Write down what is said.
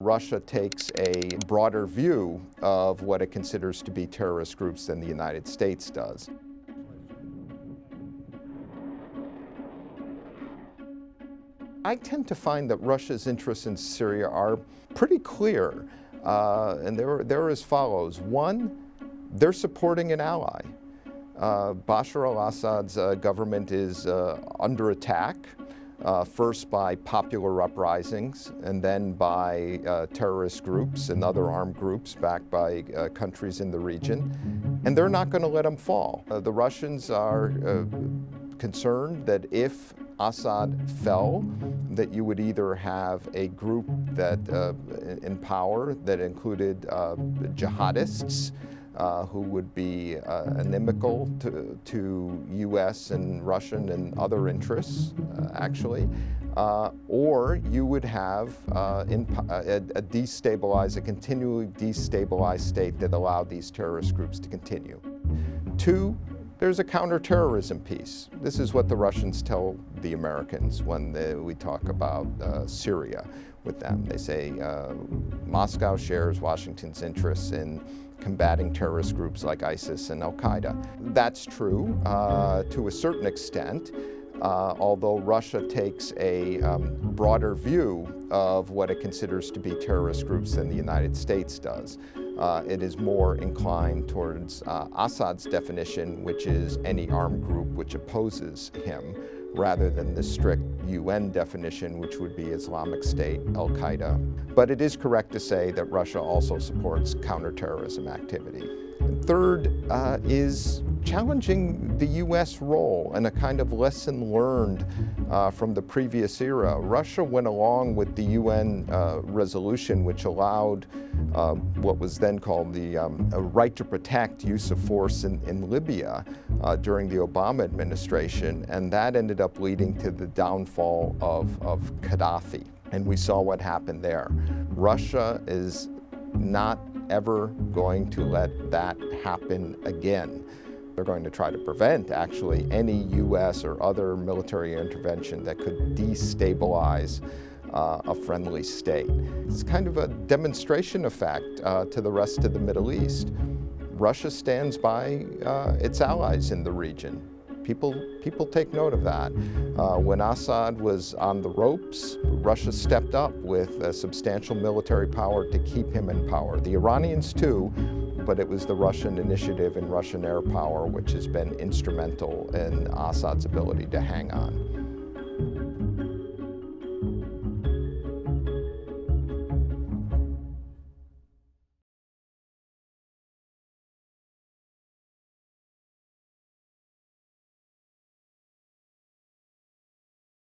Russia takes a broader view of what it considers to be terrorist groups than the United States does. I tend to find that Russia's interests in Syria are pretty clear, and they're as follows. One, they're supporting an ally. Bashar al-Assad's government is under attack, first by popular uprisings and then by terrorist groups and other armed groups backed by countries in the region, and they're not going to let them fall. The Russians are concerned that if Assad fell, that you would either have a group that in power that included jihadists, who would be inimical to U.S. and Russian and other interests, actually, or you would have a continually destabilized state that allowed these terrorist groups to continue. Two, there's a counterterrorism piece. This is what the Russians tell the Americans when we talk about Syria with them. They say Moscow shares Washington's interests in combating terrorist groups like ISIS and al-Qaeda. That's true to a certain extent, although Russia takes a broader view of what it considers to be terrorist groups than the United States does. It is more inclined towards Assad's definition, which is any armed group which opposes him, rather than the strict UN definition, which would be Islamic State, al-Qaeda. But it is correct to say that Russia also supports counterterrorism activity. And third is challenging the U.S. role and a kind of lesson learned from the previous era. Russia went along with the UN resolution which allowed what was then called the right to protect use of force in Libya during the Obama administration, and that ended up leading to the downfall of Gaddafi. And we saw what happened there. Russia is not ever going to let that happen again. They're going to try to prevent, actually, any U.S. or other military intervention that could destabilize a friendly state. It's kind of a demonstration effect to the rest of the Middle East. Russia stands by its allies in the region. People take note of that. When Assad was on the ropes, Russia stepped up with a substantial military power to keep him in power. The Iranians too, but it was the Russian initiative and Russian air power which has been instrumental in Assad's ability to hang on.